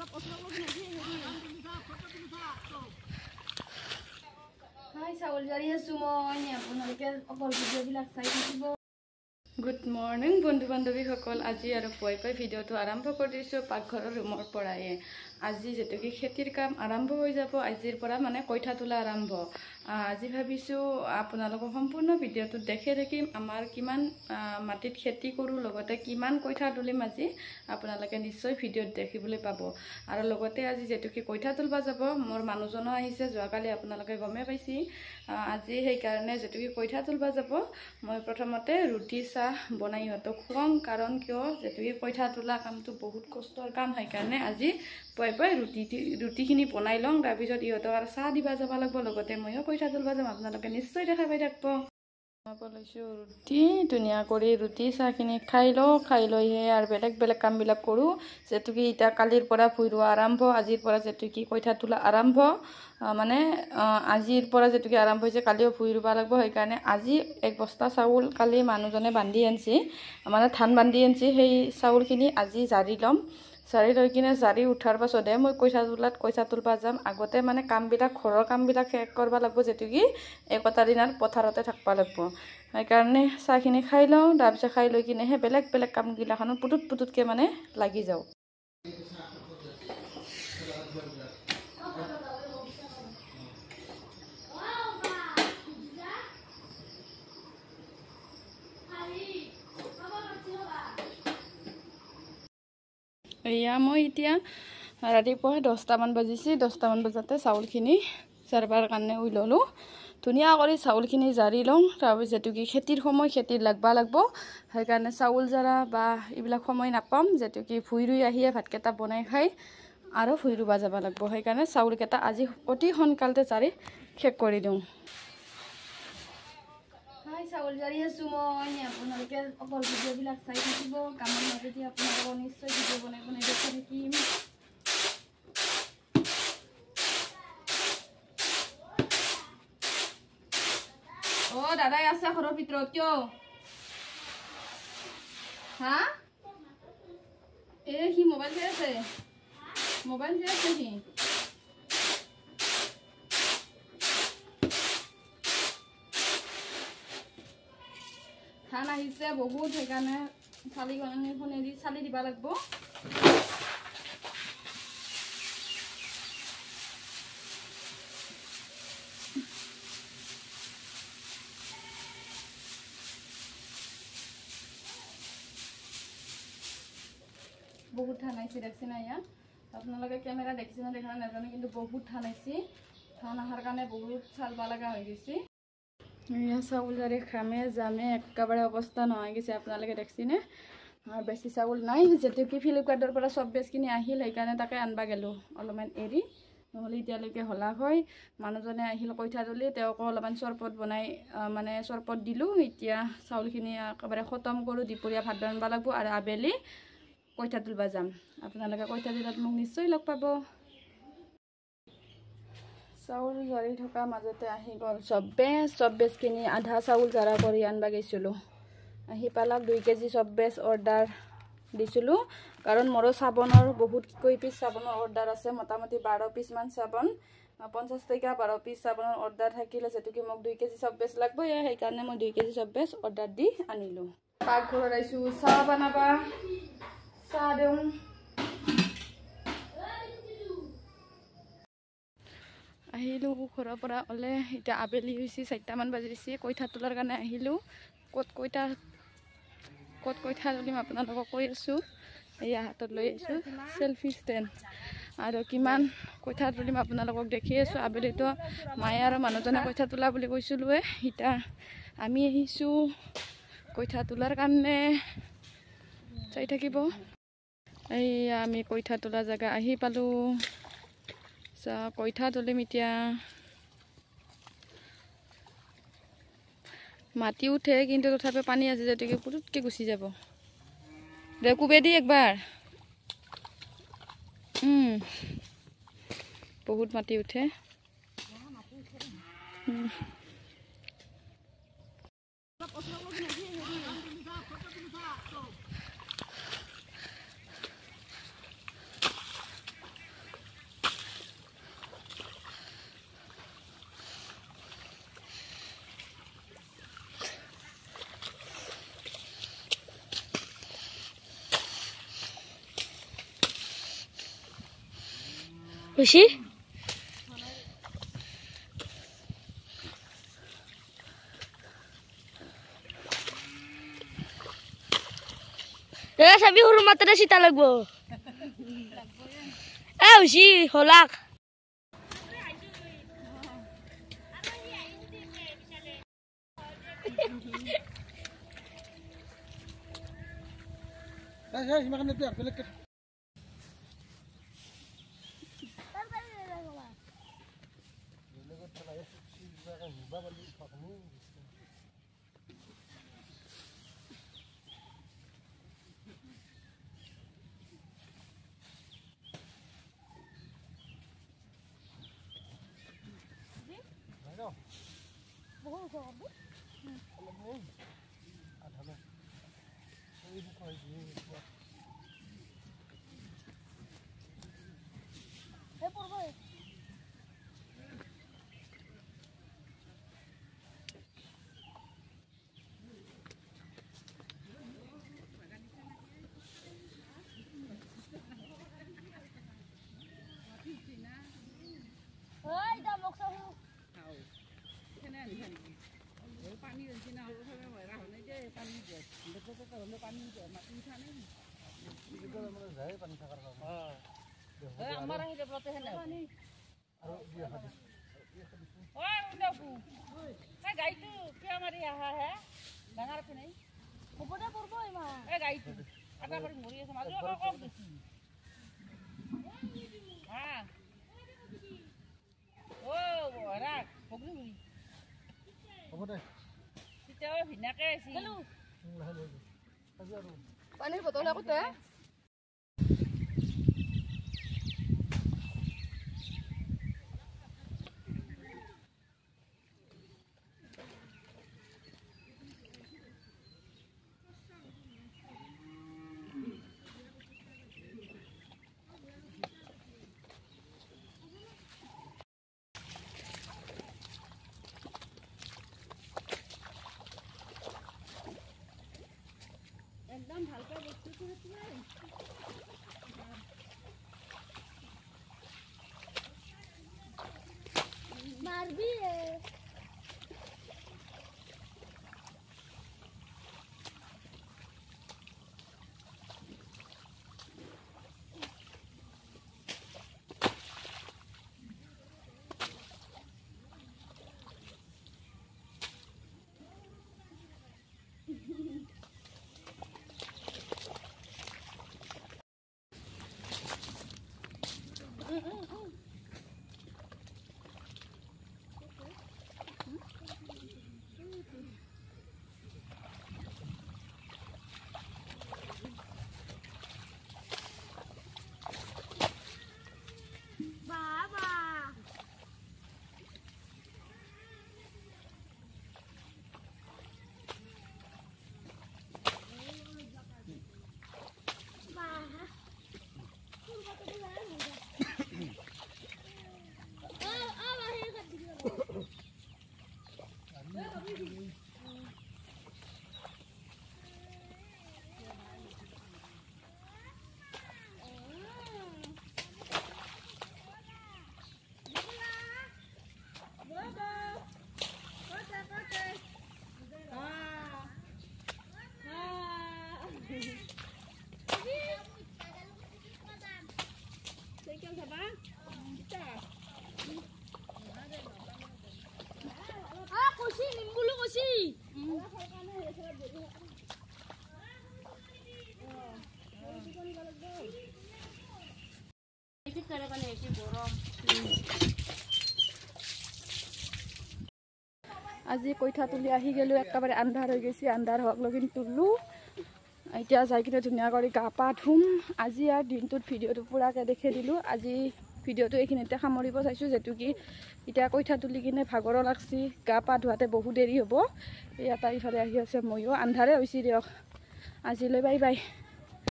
Good morning, বন্ধু বান্ধৱী সকল। আজি আৰু পুৱাই ভিডিঅ'টো আৰম্ভ কৰি দিছোঁ পাকঘৰৰ ৰুমৰ পৰাই। আজি যেতুকি খেতিৰ কাম আৰম্ভ হৈ যাব, আজিৰ পৰা মানে কইঠা তোলা আৰম্ভ। আজি ভাবিছোঁ আপোনালোকক সম্পূৰ্ণ ভিডিঅ'টোত দেখাই থাকিম আমাৰ কিমান মাটিত খেতি কৰোঁ, লগতে কিমান কইঠা তুলিম আজি আপোনালোকে নিশ্চয় ভিডিঅ'ত দেখিবলৈ পাব। আৰু লগতে আজি যেতুকি কইঠা তুলিব যাব, মোৰ মানুহজনো আহিছে, যোৱাকালি আপোনালোকে গমে পাইছি। আজি সেইকাৰণে যেতুকি কইঠা তুলিব যাব, মই প্ৰথমতে ৰুটি চাহ বনাই ইহঁতক খুৱাম। কাৰণ কিয়, যেতুকি কইঠা তোলা কামটো বহুত কষ্টৰ কাম, সেইকাৰণে আজি পুৱাই ৰুটিখিনি বনাই লওঁ, তাৰপিছত ইহঁতক আৰু চাহ দিব যাব লাগিব, লগতে ময়ো কইঠা তুলিব যাম, আপোনালোকে নিশ্চয় দেখা পাই থাকিব। বনাব লৈছোঁ ৰুটি, ধুনীয়া কৰি ৰুটি চাহখিনি খাই লওঁ, খাই লৈহে আৰু বেলেগ কামবিলাক কৰোঁ। যেতুকি এতিয়া কালিৰ পৰা ভুই ৰোৱা আৰম্ভ, আজিৰ পৰা যেতুকি কইঠা তোলা আৰম্ভ। মানে আজিৰ পৰা যেতুকি আৰম্ভ হৈছে, কালিও ভুই ৰুব লাগিব, সেইকাৰণে আজি এক বস্তা চাউল কালি মানুহজনে বান্ধি আনিছে, মানে ধান বান্ধি আনিছে, সেই চাউলখিনি আজি জাৰি ল'ম। জাৰি লৈ কিনে জাৰি উঠাৰ পাছতহে মই কইঠা তুলিব যাম। আগতে মানে কামবিলাক, ঘৰৰ কামবিলাক শেষ কৰিব লাগিব, যেতুকি একোটা দিনত পথাৰতে থাকিব লাগিব। সেইকাৰণে চাহখিনি খাই লওঁ, তাৰপিছত খাই লৈ কিনেহে বেলেগ কামগিলাখনত পুতুতকৈ মানে লাগি যাওঁ। এয়া মই এতিয়া ৰাতিপুৱা 10টামান বাজিছে, 10টামান বজাতে চাউলখিনি জাৰবাৰ কাৰণে ওলালোঁ। ধুনীয়া কৰি চাউলখিনি জাৰি লওঁ, তাৰপিছত যেতুকি খেতিৰ সময়, খেতিত লাগব, সেইকাৰণে চাউল জাৰা বা এইবিলাক সময় নাপাম। যেতুকি ভুই ৰুই আহিয়ে ভাতকেইটা বনাই খাই আৰু ভুই ৰুব যাব লাগিব, সেইকাৰণে চাউলকেইটা আজি অতি সোনকালতে জাৰি শেষ কৰি দিওঁ। চাউল জাৰি আছোঁ মই, আপোনালোকে অকল ভিডিঅ'বিলাক চাই থাকিব, কামৰ মাজতে আপোনালোকক নিশ্চয় ভিডিঅ' বনাই দেখাই থাকিম। দাদাই আছে ঘৰৰ ভিতৰত, কিয় হা? সি মোবাইল চাই আছে, সি। ধান আহিছে বহুত, সেইকাৰণে চালি দিব লাগিব। বহুত ধান আহিছে, দেখছি না ইয়াত? আপোনালোকে কেমেৰা দেখিছে না দেখা নাজানো, কিন্তু বহুত ধান আহিছে। ধান অহাৰ কাৰণে বহুত চালব লগা হৈ গৈছে। এয়া চাউল জাৰি খামে জামে একেবাৰে অৱস্থা নহয় গৈছে, আপোনালোকে দেখছিনে? আৰু বেছি চাউল নাই, যেতুকি ফ্লিপকাৰ্টৰ পৰা চব বেচখিনি আহিল, সেইকাৰণে তাকে আনবা গেলোঁ অলপমান এৰি, নহ'লে এতিয়ালৈকে হলা হয়। মানুহজনে আহিল কইঠা তুলি, তেওঁকো অলপমান চৰবত বনাই মানে চৰবত দিলোঁ। এতিয়া চাউলখিনি একেবাৰে খতম কৰোঁ, দুপৰীয়া ভাত ৰান্ধিব লাগিব আৰু আবেলি কইঠা তুলিব যাম। আপোনালোকে কইঠা তোলাত মোক নিশ্চয় লগ পাব। চাউল জাৰি থকা মাজতে আহি গ'ল চব্বেছখিনি, আধা চাউল জাৰা কৰি আনবা গৈছিলোঁ। আহি পালাক 2 কেজি চব্বেছ অৰ্ডাৰ দিছিলোঁ, কাৰণ মোৰো চাবোনৰ বহুত পিচ চাবোনৰ অৰ্ডাৰ আছে, মোটামুটি 12 পিচমান চাবোন, 50 টকা 12 পিচ চাবোনৰ অৰ্ডাৰ থাকিলে, যেতুকি মোক 2 কেজি চব্বেছ লাগবই, সেইকাৰণে মই 2 কেজি চব্বেছ অৰ্ডাৰ দি আনিলোঁ। পাকঘৰত আহিছোঁ চাহ বনাবা, চাহ দিওঁ। আহিলোঁ ঘৰৰ পৰা ওলাই, এতিয়া আবেলি হৈছে, 4টামান বাজিছে, কইঠা তোলাৰ কাৰণে আহিলোঁ। ক'ত কইঠা তুলিম আপোনালোকক কৈ আছোঁ। এয়া হাতত লৈ আহিছোঁ চেল্ফি ষ্টেণ্ড, আৰু কিমান কইঠা তুলিম আপোনালোকক দেখি আছোঁ। আবেলিতো মায়ে আৰু মানুহজনে কইঠা তোলা বুলি কৈছিলোঁৱে, এতিয়া আমি আহিছোঁ কইঠা তোলাৰ কাৰণে, চাই থাকিব। এইয়া আমি কইঠা তোলা জেগা আহি পালোঁ। কইঠা তুলিম এতিয়া। মাটি উঠে, কিন্তু তথাপি পানী আছে, যেতুকি পুতুতকৈ গুচি যাব। দে কুবে দি একবাৰ, বহুত মাটি উঠে। খুশি দাদা চাবি সৰু মাত্ৰাতে চিতা লাগব খুশি হলাক পানীৰ বটল আগতে একদম ভালকৈ বস্তুটো মাৰবি আজি কইঠা তুলি আহি গেলো একেবাৰে আন্ধাৰ হৈ গৈছে আন্ধাৰ হওক লগিন তুললো এতিয়া যাই কিনে ধুনীয়া কৰি গা পা ধুম আজি আৰ দিনটোত ভিডিওটো পুৰাকে দেখে দিলো আজি ভিডিওটো এইখিনিতে সামৰিব চাইছো যেটো কি এতিয়া কইঠা তুলি কিনে ভাগৰ লাগছি গা পা ধুৱাতে বহু দেৰি হ'ব এটা ইফালে আহি আছে মইও আন্ধাৰে হৈছে দিয়ক আজিলৈ বাই বাই।